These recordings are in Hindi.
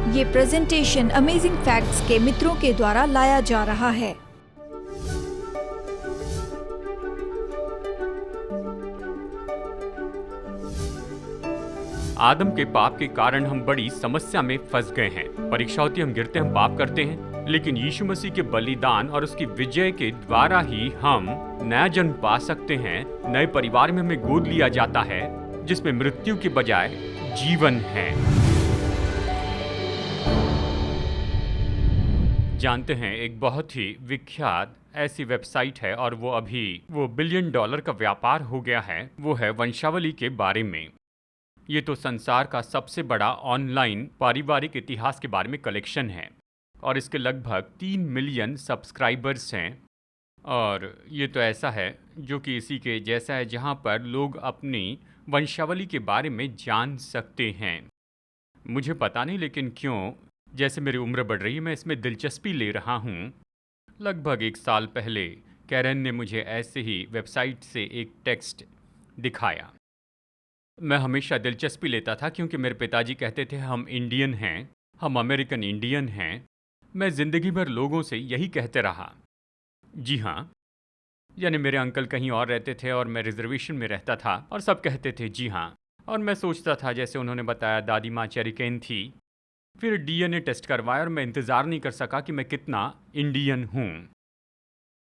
ये प्रेजेंटेशन अमेजिंग फैक्ट्स के मित्रों के द्वारा लाया जा रहा है। आदम के पाप के कारण हम बड़ी समस्या में फंस गए हैं। परीक्षा होती है, हम गिरते, हम पाप करते हैं, लेकिन यीशु मसीह के बलिदान और उसकी विजय के द्वारा ही हम नया जन्म पा सकते हैं। नए परिवार में हमें गोद लिया जाता है, जिसमें मृत्यु के बजाय जीवन है। जानते हैं, एक बहुत ही विख्यात ऐसी वेबसाइट है और वो $1 बिलियन का व्यापार हो गया है। वो है वंशावली के बारे में। ये तो संसार का सबसे बड़ा ऑनलाइन पारिवारिक इतिहास के बारे में कलेक्शन है और इसके लगभग 3 मिलियन सब्सक्राइबर्स हैं। और ये तो ऐसा है जो कि इसी के जैसा है, जहाँ पर लोग अपनी वंशावली के बारे में जान सकते हैं। मुझे पता नहीं लेकिन क्यों, जैसे मेरी उम्र बढ़ रही है, मैं इसमें दिलचस्पी ले रहा हूँ। लगभग 1 साल पहले कैरन ने मुझे ऐसे ही वेबसाइट से एक टेक्स्ट दिखाया। मैं हमेशा दिलचस्पी लेता था क्योंकि मेरे पिताजी कहते थे हम इंडियन हैं, हम अमेरिकन इंडियन हैं। मैं ज़िंदगी भर लोगों से यही कहते रहा। जी हाँ, यानी मेरे अंकल कहीं और रहते थे और मैं रिजर्वेशन में रहता था और सब कहते थे जी हाँ। और मैं सोचता था, जैसे उन्होंने बताया, दादी माँ चेरिकेन थी। फिर डीएनए टेस्ट करवाया और मैं इंतज़ार नहीं कर सका कि मैं कितना इंडियन हूँ।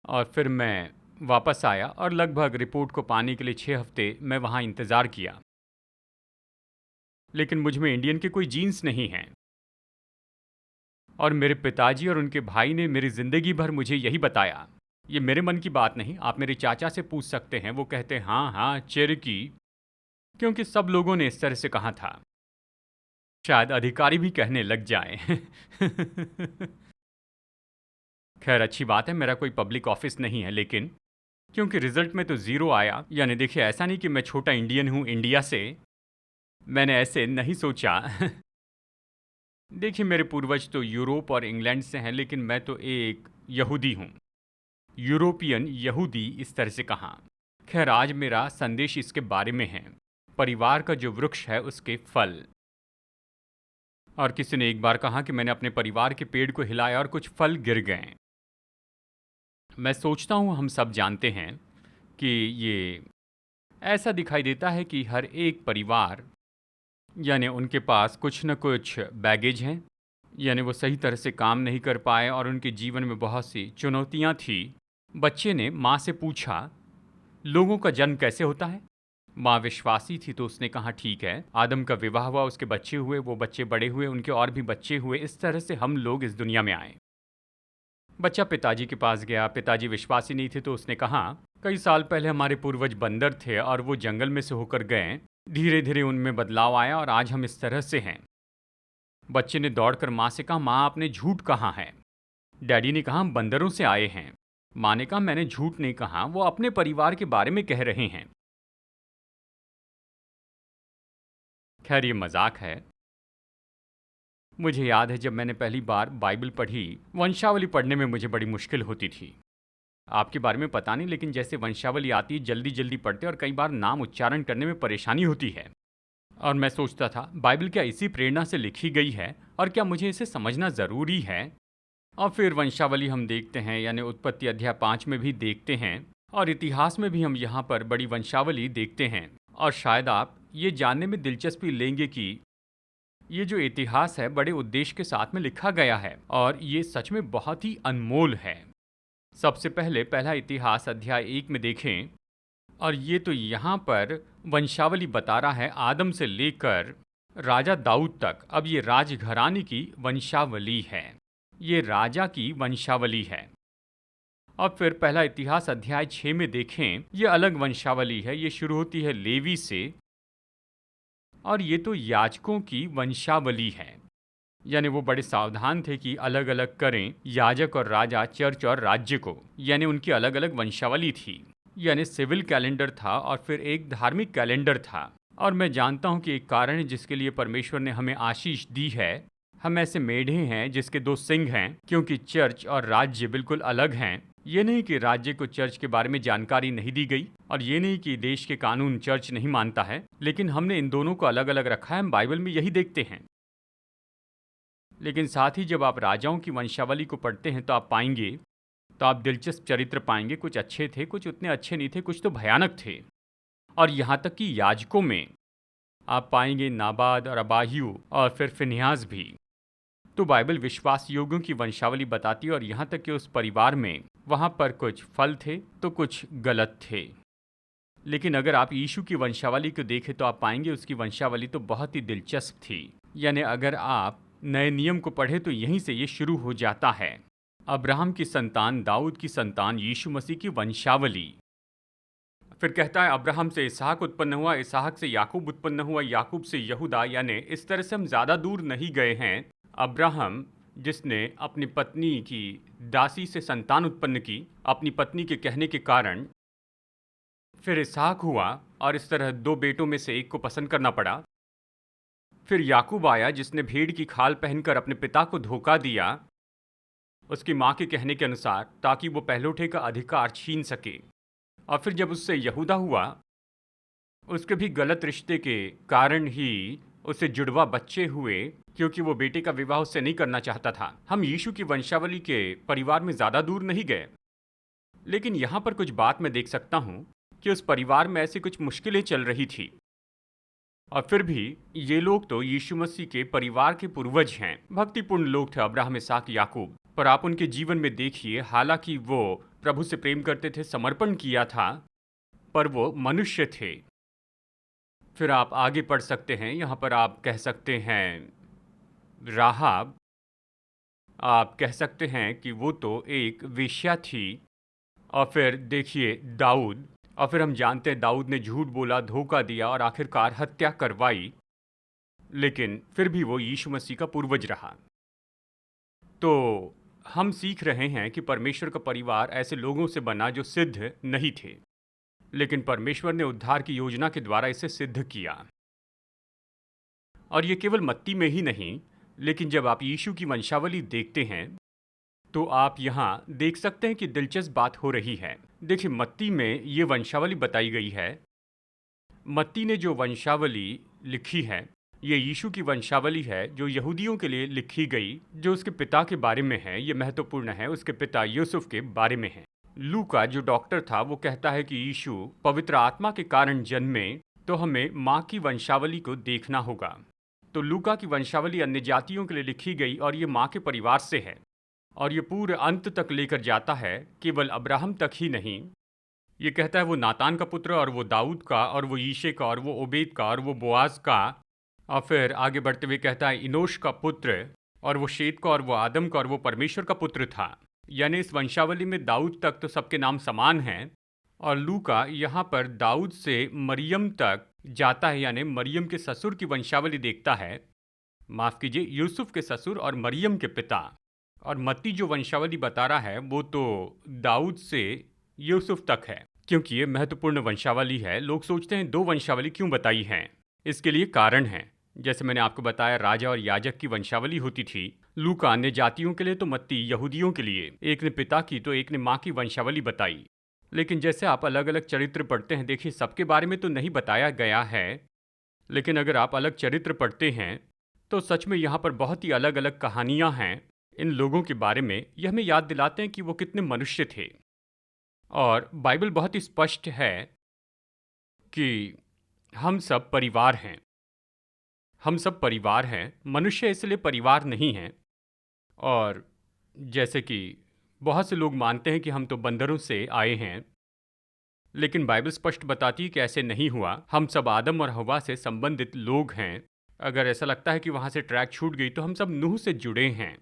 और फिर मैं वापस आया और लगभग रिपोर्ट को पाने के लिए 6 हफ्ते मैं वहाँ इंतज़ार किया, लेकिन मुझ में इंडियन के कोई जीन्स नहीं हैं। और मेरे पिताजी और उनके भाई ने मेरी ज़िंदगी भर मुझे यही बताया। ये मेरे मन की बात नहीं, आप मेरे चाचा से पूछ सकते हैं। वो कहते हैं हाँ हाँ चेरिकी, क्योंकि सब लोगों ने इस तरह से कहा था। शायद अधिकारी भी कहने लग जाएं। खैर अच्छी बात है, मेरा कोई पब्लिक ऑफिस नहीं है, लेकिन क्योंकि रिजल्ट में तो 0 आया, यानी देखिए ऐसा नहीं कि मैं छोटा इंडियन हूँ इंडिया से, मैंने ऐसे नहीं सोचा। देखिए मेरे पूर्वज तो यूरोप और इंग्लैंड से हैं, लेकिन मैं तो एक यहूदी हूँ, यूरोपियन यहूदी, इस तरह से कहा। खैर आज मेरा संदेश इसके बारे में है, परिवार का जो वृक्ष है उसके फल। और किसी ने एक बार कहा कि मैंने अपने परिवार के पेड़ को हिलाया और कुछ फल गिर गए। मैं सोचता हूँ हम सब जानते हैं कि ये ऐसा दिखाई देता है कि हर एक परिवार, यानी उनके पास कुछ न कुछ बैगेज हैं, यानी वो सही तरह से काम नहीं कर पाए और उनके जीवन में बहुत सी चुनौतियाँ थी। बच्चे ने माँ से पूछा, लोगों का जन्म कैसे होता है? माँ विश्वासी थी तो उसने कहा ठीक है, आदम का विवाह हुआ, उसके बच्चे हुए, वो बच्चे बड़े हुए, उनके और भी बच्चे हुए, इस तरह से हम लोग इस दुनिया में आए। बच्चा पिताजी के पास गया, पिताजी विश्वासी नहीं थे तो उसने कहा कई साल पहले हमारे पूर्वज बंदर थे और वो जंगल में से होकर गए, धीरे धीरे उनमें बदलाव आया और आज हम इस तरह से हैं। बच्चे ने दौड़कर माँ से कहा, माँ आपने झूठ कहा है। डैडी ने कहा हम बंदरों से आए हैं। माँ ने कहा मैंने झूठ नहीं कहा, वो अपने परिवार के बारे में कह रहे हैं। खैर ये मजाक है। मुझे याद है जब मैंने पहली बार बाइबल पढ़ी, वंशावली पढ़ने में मुझे बड़ी मुश्किल होती थी। आपके बारे में पता नहीं, लेकिन जैसे वंशावली आती है जल्दी जल्दी पढ़ते और कई बार नाम उच्चारण करने में परेशानी होती है। और मैं सोचता था बाइबल क्या इसी प्रेरणा से लिखी गई है और क्या मुझे इसे समझना ज़रूरी है? और फिर वंशावली हम देखते हैं, यानी उत्पत्ति अध्याय 5 में भी देखते हैं और इतिहास में भी हम यहाँ पर बड़ी वंशावली देखते हैं। और शायद आप ये जानने में दिलचस्पी लेंगे कि ये जो इतिहास है बड़े उद्देश्य के साथ में लिखा गया है और ये सच में बहुत ही अनमोल है। सबसे पहले पहला इतिहास अध्याय 1 में देखें और ये तो यहाँ पर वंशावली बता रहा है आदम से लेकर राजा दाऊद तक। अब ये राजघराने की वंशावली है, ये राजा की वंशावली है। और फिर पहला इतिहास अध्याय 6 में देखें, ये अलग वंशावली है, ये शुरू होती है लेवी से और ये तो याजकों की वंशावली है। यानी वो बड़े सावधान थे कि अलग अलग करें याजक और राजा, चर्च और राज्य को, यानी उनकी अलग अलग वंशावली थी। यानी सिविल कैलेंडर था और फिर एक धार्मिक कैलेंडर था। और मैं जानता हूँ कि एक कारण है जिसके लिए परमेश्वर ने हमें आशीष दी है। हम ऐसे मेढे हैं जिसके 2 सिंग हैं, क्योंकि चर्च और राज्य बिल्कुल अलग हैं। ये नहीं कि राज्य को चर्च के बारे में जानकारी नहीं दी गई और ये नहीं कि देश के कानून चर्च नहीं मानता है, लेकिन हमने इन दोनों को अलग अलग रखा है। हम बाइबल में यही देखते हैं। लेकिन साथ ही जब आप राजाओं की वंशावली को पढ़ते हैं तो आप पाएंगे, तो आप दिलचस्प चरित्र पाएंगे। कुछ अच्छे थे, कुछ उतने अच्छे नहीं थे, कुछ तो भयानक थे। और यहाँ तक कि याजकों में आप पाएंगे नाबाद और अबाह्यू और फिर फिन्यास भी। तो बाइबल विश्वास योग्यों की वंशावली बताती है, और यहाँ तक कि उस परिवार में वहाँ पर कुछ फल थे तो कुछ गलत थे। लेकिन अगर आप यीशु की वंशावली को देखें तो आप पाएंगे उसकी वंशावली तो बहुत ही दिलचस्प थी। यानी अगर आप नए नियम को पढ़े तो यहीं से ये शुरू हो जाता है। अब्राहम की संतान, दाऊद की संतान, यीशु मसीह की वंशावली। फिर कहता है अब्राहम से इसहाक उत्पन्न हुआ, इसहाक से याकूब उत्पन्न हुआ, याकूब से यहूदा। यानी इस तरह से हम ज़्यादा दूर नहीं गए हैं। अब्राहम जिसने अपनी पत्नी की दासी से संतान उत्पन्न की, अपनी पत्नी के कहने के कारण, फिर इसहाक हुआ और इस तरह दो बेटों में से एक को पसंद करना पड़ा। फिर याकूब आया जिसने भेड़ की खाल पहनकर अपने पिता को धोखा दिया उसकी माँ के कहने के अनुसार, ताकि वो पहलौठे का अधिकार छीन सके। और फिर जब उससे यहूदा हुआ, उसके भी गलत रिश्ते के कारण ही उसे जुड़वा बच्चे हुए, क्योंकि वो बेटे का विवाह उससे नहीं करना चाहता था। हम यीशु की वंशावली के परिवार में ज़्यादा दूर नहीं गए, लेकिन यहाँ पर कुछ बात मैं देख सकता हूँ कि उस परिवार में ऐसी कुछ मुश्किलें चल रही थी। और फिर भी ये लोग तो यीशु मसीह के परिवार के पूर्वज हैं, भक्तिपूर्ण लोग थे, अब्राहम, इसहाक, याकूब। पर आप उनके जीवन में देखिए, हालांकि वो प्रभु से प्रेम करते थे, समर्पण किया था, पर वो मनुष्य थे। फिर आप आगे पढ़ सकते हैं, यहाँ पर आप कह सकते हैं राहाब, आप कह सकते हैं कि वो तो एक वेश्या थी। और फिर देखिए दाऊद, और फिर हम जानते हैं दाऊद ने झूठ बोला, धोखा दिया और आखिरकार हत्या करवाई, लेकिन फिर भी वो यीशु मसीह का पूर्वज रहा। तो हम सीख रहे हैं कि परमेश्वर का परिवार ऐसे लोगों से बना जो सिद्ध नहीं थे, लेकिन परमेश्वर ने उद्धार की योजना के द्वारा इसे सिद्ध किया। और ये केवल मत्ती में ही नहीं, लेकिन जब आप यीशु की वंशावली देखते हैं तो आप यहाँ देख सकते हैं कि दिलचस्प बात हो रही है। देखिए, मत्ती में ये वंशावली बताई गई है। मत्ती ने जो वंशावली लिखी है, ये यीशु की वंशावली है जो यहूदियों के लिए लिखी गई, जो उसके पिता के बारे में है। ये महत्वपूर्ण है, उसके पिता यूसुफ के बारे में है। लूका जो डॉक्टर था, वो कहता है कि यीशु पवित्र आत्मा के कारण जन्मे, तो हमें माँ की वंशावली को देखना होगा। तो लूका की वंशावली अन्य जातियों के लिए लिखी गई और ये माँ के परिवार से है, और ये पूरे अंत तक लेकर जाता है, केवल अब्राहम तक ही नहीं। ये कहता है वो नातान का पुत्र, और वो दाऊद का, और वो यीशे का, और वो ओबेद का, और वो बोआज का। और फिर आगे बढ़ते हुए कहता है इनोश का पुत्र, और वो शेत का, और वो आदम का, और वो परमेश्वर का पुत्र था। यानी इस वंशावली में दाऊद तक तो सबके नाम समान हैं। और लूका यहाँ पर दाऊद से मरियम तक जाता है, यानी मरियम के ससुर की वंशावली देखता है। माफ़ कीजिए, यूसुफ के ससुर और मरियम के पिता। और मत्ती जो वंशावली बता रहा है वो तो दाऊद से यूसुफ तक है, क्योंकि ये महत्वपूर्ण वंशावली है। लोग सोचते हैं दो वंशावली क्यों बताई हैं? इसके लिए कारण है। जैसे मैंने आपको बताया, राजा और याजक की वंशावली होती थी। लूका अन्य जातियों के लिए, तो मत्ती यहूदियों के लिए। एक ने पिता की तो एक ने माँ की वंशावली बताई। लेकिन जैसे आप अलग अलग चरित्र पढ़ते हैं, देखिए सबके बारे में तो नहीं बताया गया है, लेकिन अगर आप अलग चरित्र पढ़ते हैं तो सच में यहाँ पर बहुत ही अलग अलग कहानियाँ हैं इन लोगों के बारे में। यह हमें याद दिलाते हैं कि वो कितने मनुष्य थे। और बाइबल बहुत ही स्पष्ट है कि हम सब परिवार हैं। हम सब परिवार हैं, मनुष्य इसलिए परिवार नहीं हैं। और जैसे कि बहुत से लोग मानते हैं कि हम तो बंदरों से आए हैं, लेकिन बाइबल स्पष्ट बताती है कि ऐसे नहीं हुआ। हम सब आदम और हवा से संबंधित लोग हैं। अगर ऐसा लगता है कि वहाँ से ट्रैक छूट गई, तो हम सब नूह से जुड़े हैं।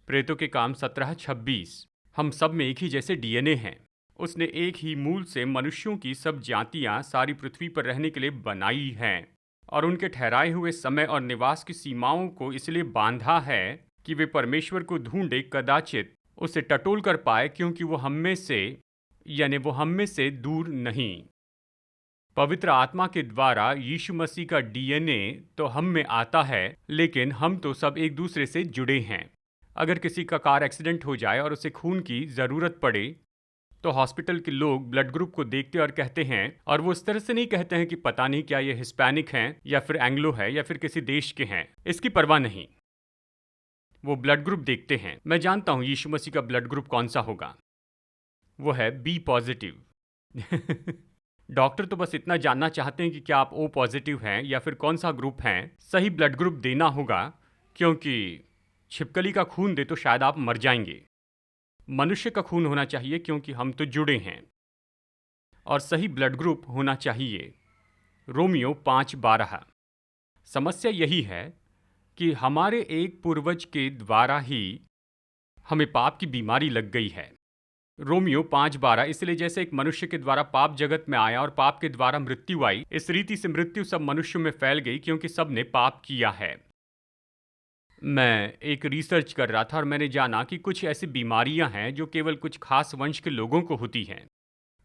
प्रेतों के काम 17:26। हम सब में एक ही जैसे डीएनए हैं। उसने एक ही मूल से मनुष्यों की सब जातियां सारी पृथ्वी पर रहने के लिए बनाई हैं, और उनके ठहराए हुए समय और निवास की सीमाओं को इसलिए बांधा है कि वे परमेश्वर को ढूंढे, कदाचित उसे टटोल कर पाए, क्योंकि वो हम में से दूर नहीं। पवित्र आत्मा के द्वारा यीशु मसीह का डीएनए तो हम में आता है, लेकिन हम तो सब एक दूसरे से जुड़े हैं। अगर किसी का कार एक्सीडेंट हो जाए और उसे खून की ज़रूरत पड़े, तो हॉस्पिटल के लोग ब्लड ग्रुप को देखते और कहते हैं, और वो इस तरह से नहीं कहते हैं कि पता नहीं क्या ये हिस्पैनिक हैं या फिर एंग्लो है या फिर किसी देश के हैं, इसकी परवाह नहीं। वो ब्लड ग्रुप देखते हैं। मैं जानता हूं यीशु मसीह का ब्लड ग्रुप कौन सा होगा, वो है बी पॉजिटिव। डॉक्टर तो बस इतना जानना चाहते हैं कि क्या आप ओ पॉजिटिव हैं या फिर कौन सा ग्रुप हैं। सही ब्लड ग्रुप देना होगा, क्योंकि छिपकली का खून दे तो शायद आप मर जाएंगे। मनुष्य का खून होना चाहिए, क्योंकि हम तो जुड़े हैं। और सही ब्लड ग्रुप होना चाहिए रोमियो 5:12। समस्या यही है कि हमारे एक पूर्वज के द्वारा ही हमें पाप की बीमारी लग गई है। रोमियो 5:12, इसलिए जैसे एक मनुष्य के द्वारा पाप जगत में आया और पाप के द्वारा मृत्यु आई, इस रीति से मृत्यु सब मनुष्यों में फैल गई, क्योंकि सब ने पाप किया है। मैं एक रिसर्च कर रहा था और मैंने जाना कि कुछ ऐसी बीमारियां हैं जो केवल कुछ खास वंश के लोगों को होती हैं।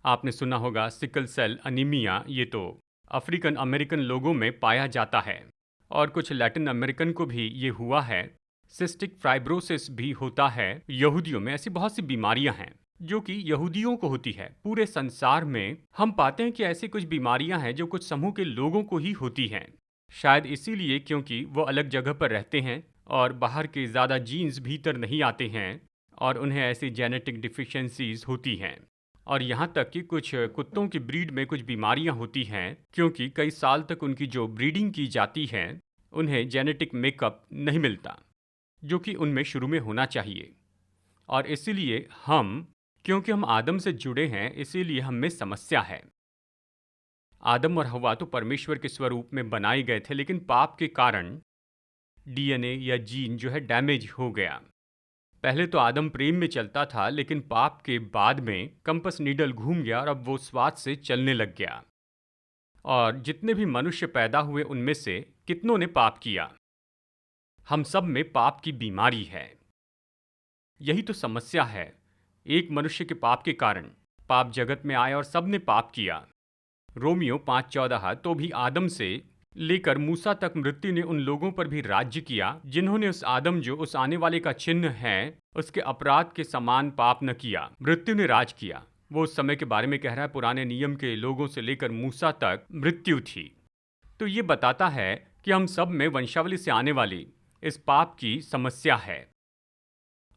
आपने सुना होगा सिकल सेल अनीमिया, ये तो अफ्रीकन अमेरिकन लोगों में पाया जाता है, और कुछ लैटिन अमेरिकन को भी ये हुआ है। सिस्टिक फाइब्रोसिस भी होता है यहूदियों में। ऐसी बहुत सी बीमारियां हैं जो कि यहूदियों को होती है। पूरे संसार में हम पाते हैं कि ऐसी कुछ बीमारियां हैं जो कुछ समूह के लोगों को ही होती हैं। शायद इसीलिए क्योंकि वो अलग जगह पर रहते हैं और बाहर के ज़्यादा जीन्स भीतर नहीं आते हैं, और उन्हें ऐसी जेनेटिक डिफिशियंसीज होती हैं। और यहाँ तक कि कुछ कुत्तों की ब्रीड में कुछ बीमारियाँ होती हैं, क्योंकि कई साल तक उनकी जो ब्रीडिंग की जाती है उन्हें जेनेटिक मेकअप नहीं मिलता, जो कि उनमें शुरू में होना चाहिए। और इसीलिए क्योंकि हम आदम से जुड़े हैं, इसीलिए हम में समस्या है। आदम और हव्वा तो परमेश्वर के स्वरूप में बनाए गए थे, लेकिन पाप के कारण डीएनए या जीन जो है डैमेज हो गया। पहले तो आदम प्रेम में चलता था, लेकिन पाप के बाद में कंपस नीडल घूम गया और अब वो स्वाद से चलने लग गया। और जितने भी मनुष्य पैदा हुए उनमें से कितनों ने पाप किया। हम सब में पाप की बीमारी है। यही तो समस्या है। एक मनुष्य के पाप के कारण पाप जगत में आया और सब ने पाप किया। रोमियो 5:14, तो भी आदम से लेकर मूसा तक मृत्यु ने उन लोगों पर भी राज्य किया जिन्होंने उस आदम जो उस आने वाले का चिन्ह है उसके अपराध के समान पाप न किया। मृत्यु ने राज किया। वो उस समय के बारे में कह रहा है, पुराने नियम के लोगों से लेकर मूसा तक मृत्यु थी। तो ये बताता है कि हम सब में वंशावली से आने वाली इस पाप की समस्या है,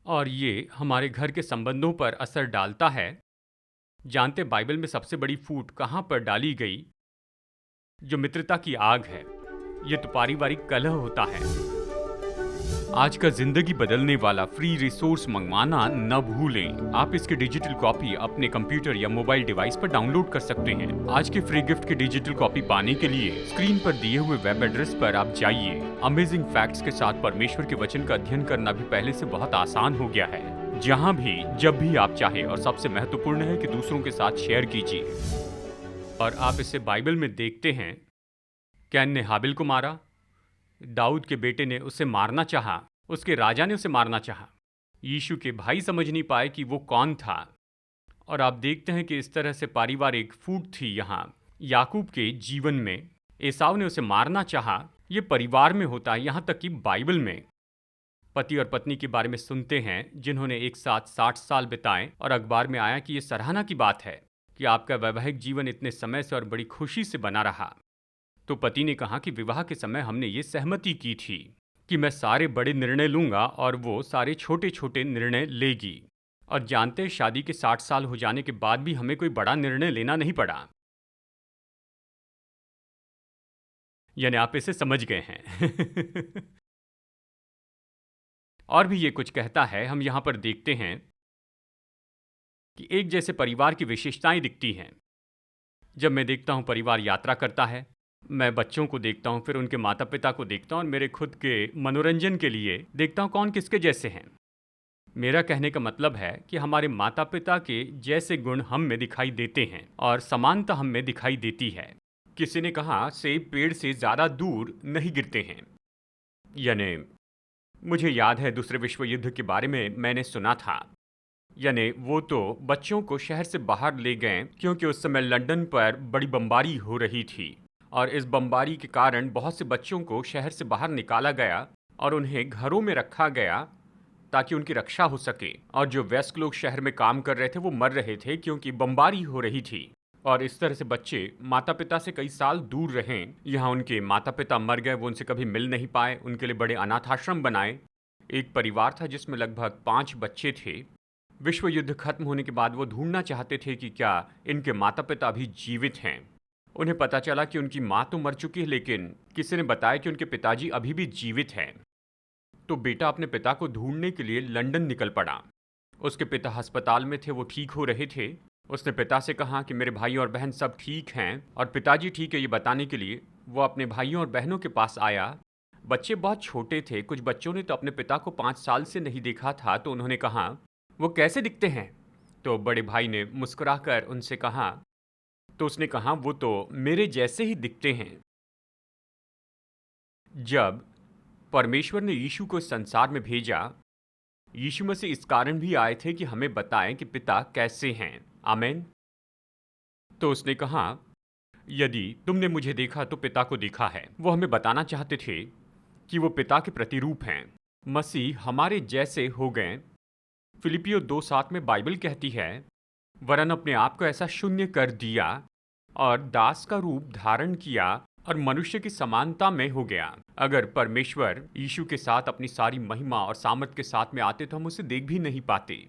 और ये हमारे घर के संबंधों पर असर डालता है। जानते बाइबल में सबसे बड़ी फूट कहाँ पर डाली गई? जो मित्रता की आग है। ये तो पारिवारिक कलह होता है। आज का जिंदगी बदलने वाला फ्री रिसोर्स मंगवाना न भूलें। आप इसकी डिजिटल कॉपी अपने कंप्यूटर या मोबाइल डिवाइस पर डाउनलोड कर सकते हैं। आज के फ्री गिफ्ट की डिजिटल कॉपी पाने के लिए स्क्रीन पर दिए हुए वेब एड्रेस पर आप जाइए। अमेजिंग फैक्ट्स के साथ परमेश्वर के वचन का अध्ययन करना भी पहले से बहुत आसान हो गया है। जहां भी जब भी आप चाहें, और सबसे महत्वपूर्ण है कि दूसरों के साथ शेयर कीजिए। और आप इसे बाइबल में देखते हैं। कैन ने हाबिल को मारा, दाऊद के बेटे ने उसे मारना चाहा, उसके राजा ने उसे मारना चाहा। यीशु के भाई समझ नहीं पाए कि वो कौन था। और आप देखते हैं कि इस तरह से पारिवारिक फूट थी यहाँ याकूब के जीवन में। एसाव ने उसे मारना चाहा। ये परिवार में होता है। यहाँ तक कि बाइबल में पति और पत्नी के बारे में सुनते हैं जिन्होंने एक साथ 60 साल बिताए, और अखबार में आया कि ये सराहना की बात है कि आपका वैवाहिक जीवन इतने समय से और बड़ी खुशी से बना रहा। तो पति ने कहा कि विवाह के समय हमने ये सहमति की थी कि मैं सारे बड़े निर्णय लूंगा और वो सारे छोटे छोटे निर्णय लेगी। और जानते, शादी के 60 साल हो जाने के बाद भी हमें कोई बड़ा निर्णय लेना नहीं पड़ा। यानी आप इसे समझ गए हैं। और भी ये कुछ कहता है। हम यहाँ पर देखते हैं कि एक जैसे परिवार की विशेषताएं दिखती हैं। जब मैं देखता हूँ परिवार यात्रा करता है, मैं बच्चों को देखता हूँ, फिर उनके माता पिता को देखता हूँ, और मेरे खुद के मनोरंजन के लिए देखता हूँ कौन किसके जैसे हैं। मेरा कहने का मतलब है कि हमारे माता पिता के जैसे गुण हम में दिखाई देते हैं और समानता हम में दिखाई देती है। किसी ने कहा सेब पेड़ से ज़्यादा दूर नहीं गिरते हैं। यानी मुझे याद है दूसरे विश्व युद्ध के बारे में मैंने सुना था। यानी वो तो बच्चों को शहर से बाहर ले गए क्योंकि उस समय लंदन पर बड़ी बमबारी हो रही थी, और इस बमबारी के कारण बहुत से बच्चों को शहर से बाहर निकाला गया और उन्हें घरों में रखा गया ताकि उनकी रक्षा हो सके, और जो वयस्क लोग शहर में काम कर रहे थे वो मर रहे थे क्योंकि बमबारी हो रही थी। और इस तरह से बच्चे माता पिता से कई साल दूर रहे। यहाँ उनके माता पिता मर गए, वो उनसे कभी मिल नहीं पाए, उनके लिए बड़े अनाथाश्रम बनाए। एक परिवार था जिसमें लगभग 5 बच्चे थे। विश्व युद्ध खत्म होने के बाद वो ढूंढना चाहते थे कि क्या इनके माता पिता अभी जीवित हैं। उन्हें पता चला कि उनकी माँ तो मर चुकी है, लेकिन किसी ने बताया कि उनके पिताजी अभी भी जीवित हैं। तो बेटा अपने पिता को ढूंढने के लिए लंदन निकल पड़ा। उसके पिता अस्पताल में थे, वो ठीक हो रहे थे। उसने पिता से कहा कि मेरे भाई और बहन सब ठीक हैं, और पिताजी ठीक है ये बताने के लिए वो अपने भाइयों और बहनों के पास आया। बच्चे बहुत छोटे थे, कुछ बच्चों ने तो अपने पिता को 5 साल से नहीं देखा था। तो उन्होंने कहा वो कैसे दिखते हैं? तो बड़े भाई ने मुस्कुराकर उनसे कहा, तो उसने कहा वो तो मेरे जैसे ही दिखते हैं। जब परमेश्वर ने यीशु को इस संसार में भेजा, यीशु मसीह इस कारण भी आए थे कि हमें बताएं कि पिता कैसे हैं। आमीन। तो उसने कहा यदि तुमने मुझे देखा तो पिता को देखा है। वो हमें बताना चाहते थे कि वो पिता के प्रतिरूप हैं। मसीह हमारे जैसे हो गए। फिलिपियो 2:7 में बाइबल कहती है, वरन अपने आप को ऐसा शून्य कर दिया और दास का रूप धारण किया और मनुष्य की समानता में हो गया। अगर परमेश्वर यीशु के साथ अपनी सारी महिमा और सामर्थ के साथ में आते तो हम उसे देख भी नहीं पाते,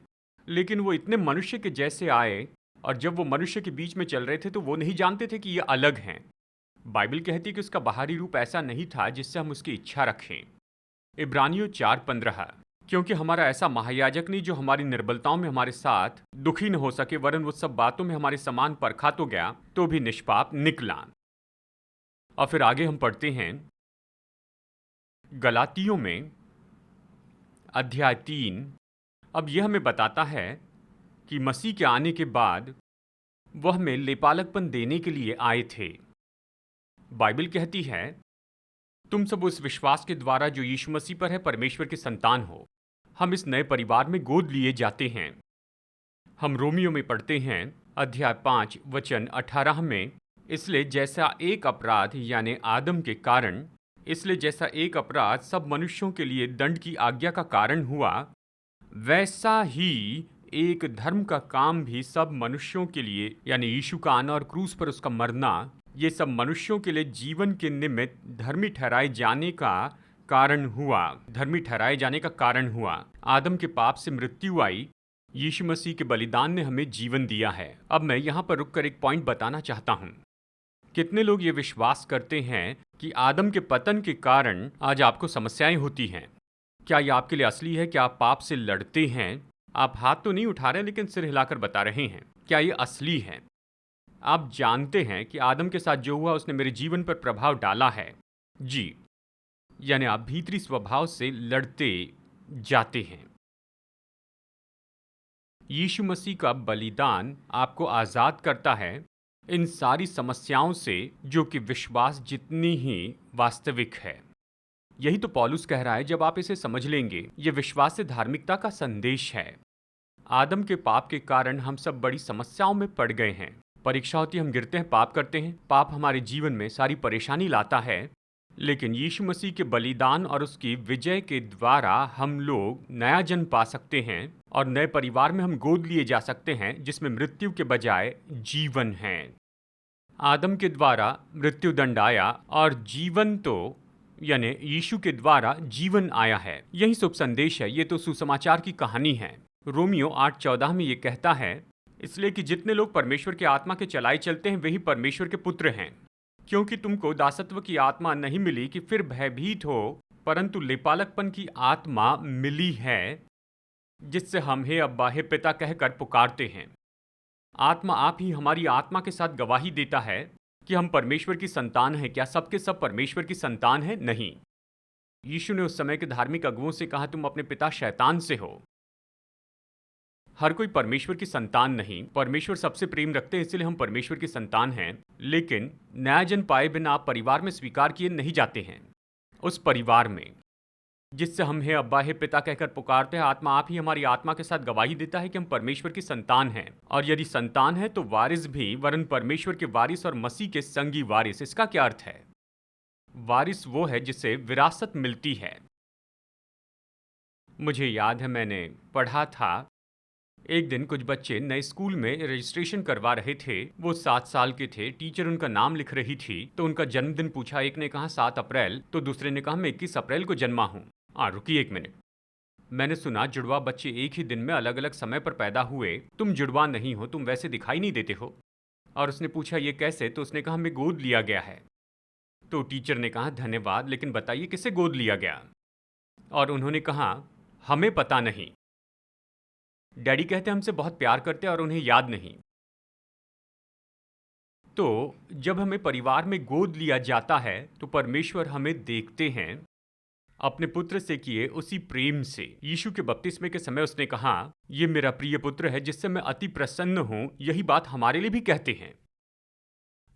लेकिन वो इतने मनुष्य के जैसे आए, और जब वो मनुष्य के बीच में चल रहे थे तो वो नहीं जानते थे कि ये अलग हैं। बाइबल कहती है कि उसका बाहरी रूप ऐसा नहीं था जिससे हम उसकी इच्छा रखें। इब्रानियों 4:15, क्योंकि हमारा ऐसा महायाजक नहीं जो हमारी निर्बलताओं में हमारे साथ दुखी न हो सके, वरन वो सब बातों में हमारे समान परखा तो गया तो भी निष्पाप निकला। और फिर आगे हम पढ़ते हैं गलातियों में अध्याय 3। अब यह हमें बताता है कि मसीह के आने के बाद वह हमें लेपालकपन देने के लिए आए थे। बाइबल कहती है, तुम सब उस विश्वास के द्वारा जो यीशु मसीह पर है परमेश्वर के संतान हो। हम इस नए परिवार में गोद लिए जाते हैं। हम रोमियो में पढ़ते हैं अध्याय 5 वचन 18 में, इसलिए जैसा एक अपराध यानी आदम के कारण, इसलिए जैसा एक अपराध सब मनुष्यों के लिए दंड की आज्ञा का कारण हुआ, वैसा ही एक धर्म का काम भी सब मनुष्यों के लिए यानी यीशु का आना और क्रूस पर उसका मरना, ये सब मनुष्यों के लिए जीवन के निमित्त धर्मी ठहराए जाने का कारण हुआ। धर्मी ठहराए जाने का कारण हुआ। आदम के पाप से मृत्यु आई, यीशु मसीह के बलिदान ने हमें जीवन दिया है। अब मैं यहाँ पर रुककर एक पॉइंट बताना चाहता हूँ। कितने लोग ये विश्वास करते हैं कि आदम के पतन के कारण आज आपको समस्याएं होती हैं? क्या ये आपके लिए असली है कि आप पाप से लड़ते हैं? आप हाथ तो नहीं उठा रहे लेकिन सिर हिलाकर बता रहे हैं, क्या ये असली है? आप जानते हैं कि आदम के साथ जो हुआ उसने मेरे जीवन पर प्रभाव डाला है। जी, यानी आप भीतरी स्वभाव से लड़ते जाते हैं। यीशु मसीह का बलिदान आपको आज़ाद करता है इन सारी समस्याओं से, जो कि विश्वास जितनी ही वास्तविक है। यही तो पौलुस कह रहा है, जब आप इसे समझ लेंगे, ये विश्वास से धार्मिकता का संदेश है। आदम के पाप के कारण हम सब बड़ी समस्याओं में पड़ गए हैं। परीक्षा होती है, हम गिरते हैं, पाप करते हैं, पाप हमारे जीवन में सारी परेशानी लाता है। लेकिन यीशु मसीह के बलिदान और उसकी विजय के द्वारा हम लोग नया जन्म पा सकते हैं और नए परिवार में हम गोद लिए जा सकते हैं, जिसमें मृत्यु के बजाय जीवन है। आदम के द्वारा मृत्यु दंड आया और जीवन तो यानी यीशु के द्वारा जीवन आया है। यही शुभ संदेश है। ये तो सुसमाचार की कहानी है। रोमियो 8:14 में ये कहता है, इसलिए कि जितने लोग परमेश्वर के आत्मा के चलाए चलते हैं वही परमेश्वर के पुत्र हैं। क्योंकि तुमको दासत्व की आत्मा नहीं मिली कि फिर भयभीत हो, परंतु लेपालकपन की आत्मा मिली है, जिससे हम हे अब्बा हे पिता कहकर पुकारते हैं। आत्मा आप ही हमारी आत्मा के साथ गवाही देता है कि हम परमेश्वर की संतान हैं। क्या सबके सब परमेश्वर की संतान हैं? नहीं। यीशु ने उस समय के धार्मिक अगुओं से कहा, तुम अपने पिता शैतान से हो। हर कोई परमेश्वर की संतान नहीं। परमेश्वर सबसे प्रेम रखते हैं, इसलिए हम परमेश्वर की संतान हैं। लेकिन नया जन्म पाए बिना आप परिवार में स्वीकार किए नहीं जाते हैं। उस परिवार में जिससे हम हे अब्बा हे पिता कहकर पुकारते हैं, आत्मा आप ही हमारी आत्मा के साथ गवाही देता है कि हम परमेश्वर की संतान हैं। और यदि संतान है तो वारिस भी, वरन परमेश्वर के वारिस और मसीह के संगी वारिस। इसका क्या अर्थ है? वारिस वो है जिसे विरासत मिलती है। मुझे याद है मैंने पढ़ा था, एक दिन कुछ बच्चे नए स्कूल में रजिस्ट्रेशन करवा रहे थे। वो 7 साल के थे। टीचर उनका नाम लिख रही थी तो उनका जन्मदिन पूछा। एक ने कहा 7 अप्रैल तो दूसरे ने कहा मैं 21 अप्रैल को जन्मा हूँ। रुकिए एक मिनट, मैंने सुना जुड़वा बच्चे एक ही दिन में अलग अलग समय पर पैदा हुए। तुम जुड़वा नहीं हो, तुम वैसे दिखाई नहीं देते हो। और उसने पूछा ये कैसे, तो उसने कहा हमें गोद लिया गया है। तो टीचर ने कहा धन्यवाद, लेकिन बताइए किसे गोद लिया गया। और उन्होंने कहा हमें पता नहीं। डैडी कहते हमसे बहुत प्यार करते और उन्हें याद नहीं। तो जब हमें परिवार में गोद लिया जाता है तो परमेश्वर हमें देखते हैं अपने पुत्र से किए उसी प्रेम से। यीशु के बपतिस्मे के समय उसने कहा ये मेरा प्रिय पुत्र है जिससे मैं अति प्रसन्न हूं। यही बात हमारे लिए भी कहते हैं।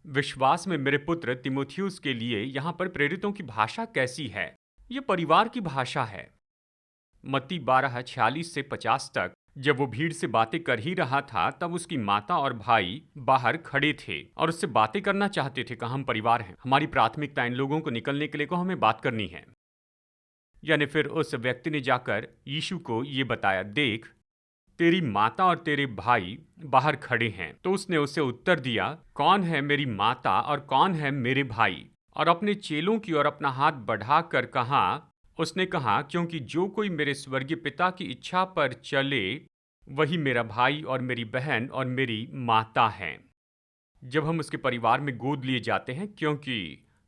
विश्वास में मेरे पुत्र तिमोथियुस के लिए यहां पर प्रेरितों की भाषा कैसी है? ये परिवार की भाषा है। मत्ती 12:46 से 50 तक जब वो भीड़ से बातें कर ही रहा था तब उसकी माता और भाई बाहर खड़े थे और उससे बातें करना चाहते थे। कहा हम परिवार हैं, हमारी प्राथमिकता इन लोगों को निकलने के लिए को हमें बात करनी है। यानी फिर उस व्यक्ति ने जाकर यीशु को ये बताया, देख तेरी माता और तेरे भाई बाहर खड़े हैं। तो उसने उसे उत्तर दिया, कौन है मेरी माता और कौन है मेरे भाई? और अपने चेलों की ओर अपना हाथ बढ़ाकर कहा, उसने कहा क्योंकि जो कोई मेरे स्वर्गीय पिता की इच्छा पर चले वही मेरा भाई और मेरी बहन और मेरी माता है। जब हम उसके परिवार में गोद लिए जाते हैं क्योंकि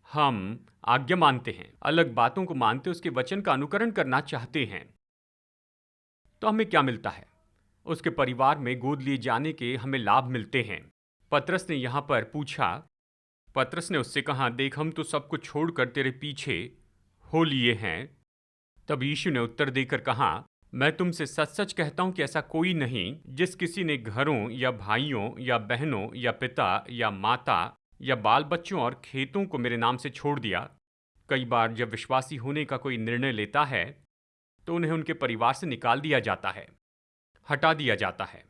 हम आज्ञा मानते हैं, अलग बातों को मानते, उसके वचन का अनुकरण करना चाहते हैं, तो हमें क्या मिलता है? उसके परिवार में गोद लिए जाने के हमें लाभ मिलते हैं। पतरस ने यहाँ पर पूछा, पतरस ने उससे कहा, देख हम तो सब कुछ छोड़कर तेरे पीछे हो लिए हैं। तब यीशु ने उत्तर देकर कहा, मैं तुमसे सच सच कहता हूं कि ऐसा कोई नहीं जिस किसी ने घरों या भाइयों या बहनों या पिता या माता या बाल बच्चों और खेतों को मेरे नाम से छोड़ दिया। कई बार जब विश्वासी होने का कोई निर्णय लेता है तो उन्हें उनके परिवार से निकाल दिया जाता है, हटा दिया जाता है।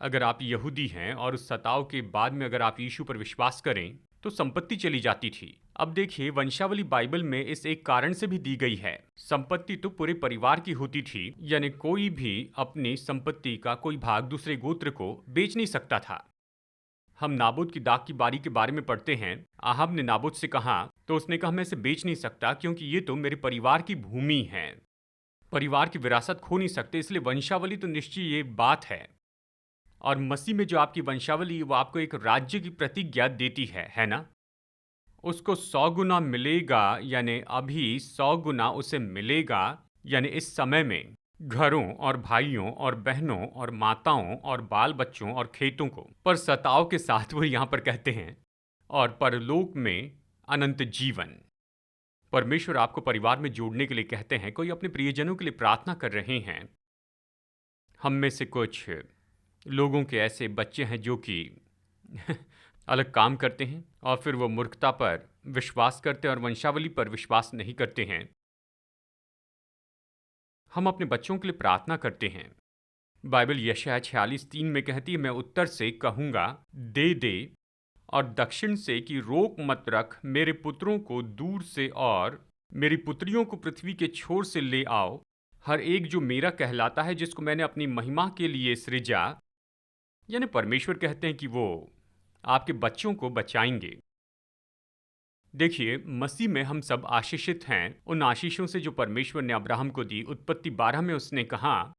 अगर आप यहूदी हैं और उस सताव के बाद में अगर आप यीशु पर विश्वास करें तो संपत्ति चली जाती थी। अब देखिए वंशावली बाइबल में इस एक कारण से भी दी गई है। संपत्ति तो पूरे परिवार की होती थी, यानी कोई भी अपनी संपत्ति का कोई भाग दूसरे गोत्र को बेच नहीं सकता था। हम नाबोत की दाख की बारी के बारे में पढ़ते हैं। आहाब ने नाबोत से कहा तो उसने कहा मैं इसे बेच नहीं सकता क्योंकि ये तो मेरे परिवार की भूमि है। परिवार की विरासत खो नहीं सकते, इसलिए वंशावली तो निश्चय ये बात है। और मसीह में जो आपकी वंशावली वो आपको एक राज्य की प्रतिज्ञा देती है ना? उसको 100 गुना मिलेगा, यानी अभी 100 गुना उसे मिलेगा, यानी इस समय में घरों और भाइयों और बहनों और माताओं और बाल बच्चों और खेतों को, पर सताव के साथ वो यहाँ पर कहते हैं और परलोक में अनंत जीवन। परमेश्वर आपको परिवार में जोड़ने के लिए कहते हैं। कोई अपने प्रियजनों के लिए प्रार्थना कर रहे हैं। हम में से कुछ लोगों के ऐसे बच्चे हैं जो कि अलग काम करते हैं और फिर वो मूर्खता पर विश्वास करते हैं और वंशावली पर विश्वास नहीं करते हैं। हम अपने बच्चों के लिए प्रार्थना करते हैं। बाइबल यशायाह 46:3 में कहती है, मैं उत्तर से कहूँगा दे दे और दक्षिण से कि रोक मत रख। मेरे पुत्रों को दूर से और मेरी पुत्रियों को पृथ्वी के छोर से ले आओ। हर एक जो मेरा कहलाता है, जिसको मैंने अपनी महिमा के लिए सृजा। यानी परमेश्वर कहते हैं कि वो आपके बच्चों को बचाएंगे। देखिए मसीह में हम सब आशीषित हैं उन आशीषों से जो परमेश्वर ने अब्राहम को दी। उत्पत्ति 12 में उसने कहा,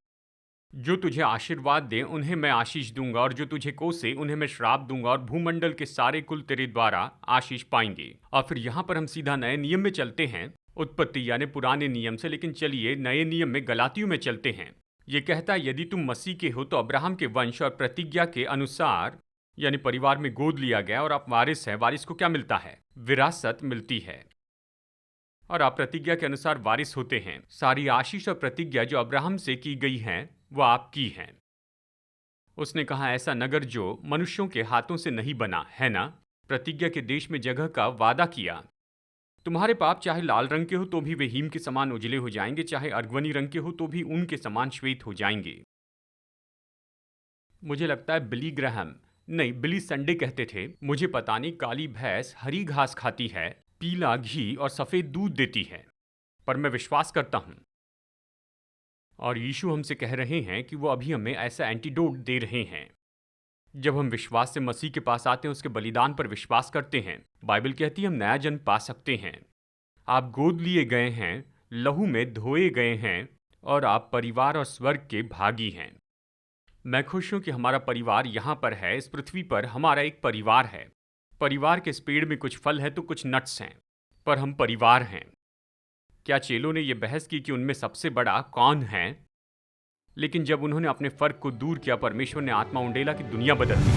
जो तुझे आशीर्वाद दे उन्हें मैं आशीष दूंगा और जो तुझे कोसे उन्हें मैं श्राप दूंगा और भूमंडल के सारे कुल तेरे द्वारा आशीष पाएंगे। और फिर यहाँ पर हम सीधा नए नियम में चलते हैं, उत्पत्ति यानी पुराने नियम से, लेकिन चलिए नए नियम में गलातियों में चलते हैं। ये कहता है यदि तुम मसीह के हो तो अब्राहम के वंश और प्रतिज्ञा के अनुसार, यानी परिवार में गोद लिया गया और आप वारिस हैं। वारिस को क्या मिलता है? विरासत मिलती है और आप प्रतिज्ञा के अनुसार वारिस होते हैं। सारी आशीष और प्रतिज्ञा जो अब्राहम से की गई हैं वो आपकी हैं। उसने कहा ऐसा नगर जो मनुष्यों के हाथों से नहीं बना है ना, प्रतिज्ञा के देश में जगह का वादा किया। तुम्हारे पाप चाहे लाल रंग के हो तो भी वे हीम के समान उजले हो जाएंगे, चाहे अर्गवनी रंग के हो तो भी ऊन के समान श्वेत हो जाएंगे। मुझे लगता है बिली ग्राहम, नहीं बिली संडे कहते थे, मुझे पता नहीं काली भैंस हरी घास खाती है, पीला घी और सफेद दूध देती है, पर मैं विश्वास करता हूं और यीशु हमसे कह रहे हैं कि वो अभी हमें ऐसा एंटीडोट दे रहे हैं। जब हम विश्वास से मसीह के पास आते हैं, उसके बलिदान पर विश्वास करते हैं, बाइबल कहती है हम नया जन्म पा सकते हैं। आप गोद लिए गए हैं, लहू में धोए गए हैं और आप परिवार और स्वर्ग के भागी हैं। मैं खुश हूं कि हमारा परिवार यहाँ पर है, इस पृथ्वी पर हमारा एक परिवार है। परिवार के इस पेड़ में कुछ फल है तो कुछ नट्स हैं, पर हम परिवार हैं। क्या चेलों ने यह बहस की कि उनमें सबसे बड़ा कौन है? लेकिन जब उन्होंने अपने फर्क को दूर किया, परमेश्वर ने आत्मा उंडेला की दुनिया बदल दी।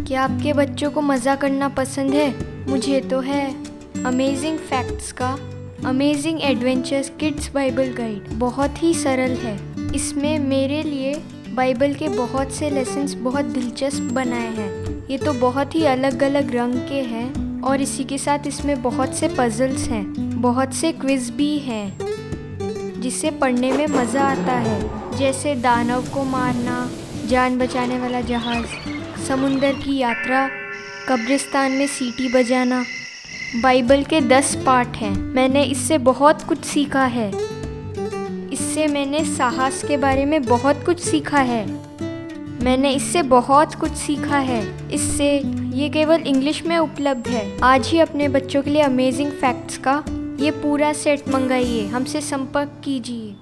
क्या आपके बच्चों को मज़ा करना पसंद है? मुझे तो है। अमेजिंग फैक्ट्स का amazing adventures kids Bible guide बहुत ही सरल है। इसमें मेरे लिए बाइबल के बहुत से लेसन्स बहुत दिलचस्प बनाए हैं। ये तो बहुत ही अलग अलग रंग के हैं और इसी के साथ इसमें बहुत से पजल्स हैं, बहुत से क्विज भी हैं जिससे पढ़ने में मज़ा आता है, जैसे दानव को मारना, जान बचाने वाला जहाज़, समुंदर की यात्रा, कब्रिस्तान में सीटी बजाना। बाइबल के 10 पार्ट हैं। मैंने इससे बहुत कुछ सीखा है। इससे मैंने साहस के बारे में बहुत कुछ सीखा है। मैंने इससे बहुत कुछ सीखा है। इससे ये केवल इंग्लिश में उपलब्ध है। आज ही अपने बच्चों के लिए अमेजिंग फैक्ट्स का ये पूरा सेट मंगाइए। हमसे संपर्क कीजिए।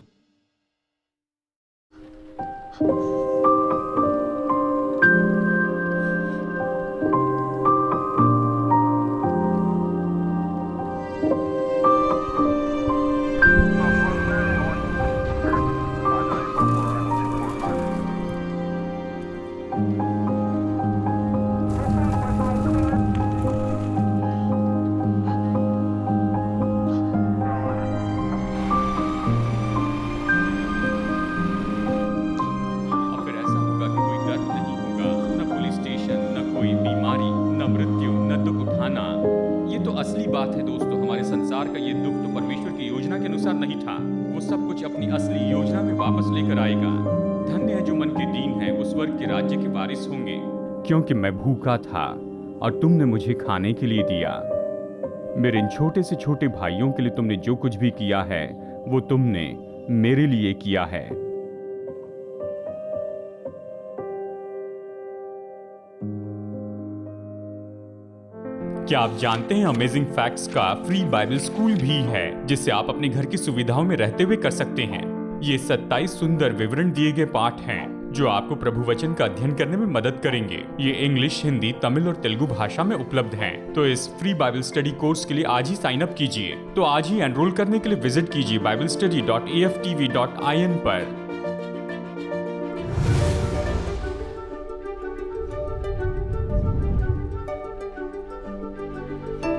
असली बात है दोस्तों, हमारे संसार का ये दुख तो परमेश्वर की योजना के अनुसार नहीं था। वो सब कुछ अपनी असली योजना में वापस लेकर आएगा। धन्य है जो मन के दीन है, वो स्वर्ग के राज्य के वारिस होंगे। क्योंकि मैं भूखा था और तुमने मुझे खाने के लिए दिया। मेरे इन छोटे से छोटे भाइयों के लिए तुमने जो कुछ भी किया है वो तुमने मेरे लिए किया है। क्या आप जानते हैं अमेजिंग फैक्ट्स का फ्री बाइबल स्कूल भी है, जिससे आप अपने घर की सुविधाओं में रहते हुए कर सकते हैं। ये 27 सुंदर विवरण दिए गए पाठ हैं जो आपको प्रभु वचन का अध्ययन करने में मदद करेंगे। ये इंग्लिश, हिंदी, तमिल और तेलुगु भाषा में उपलब्ध हैं। तो इस फ्री बाइबल स्टडी कोर्स के लिए आज ही साइन अप कीजिए। तो आज ही एनरोल करने के लिए विजिट कीजिए biblestudy.aftv.in पर।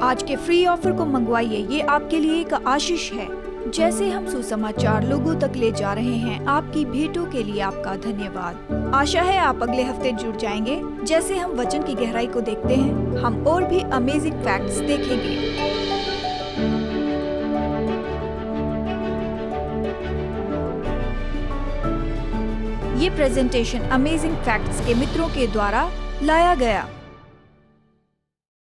आज के फ्री ऑफर को मंगवाइए, ये आपके लिए एक आशीष है। जैसे हम सुसमाचार लोगों तक ले जा रहे हैं, आपकी भेंटों के लिए आपका धन्यवाद। आशा है आप अगले हफ्ते जुड़ जाएंगे। जैसे हम वचन की गहराई को देखते हैं, हम और भी अमेजिंग फैक्ट्स देखेंगे। ये प्रेजेंटेशन अमेजिंग फैक्ट्स के मित्रों के द्वारा लाया गया।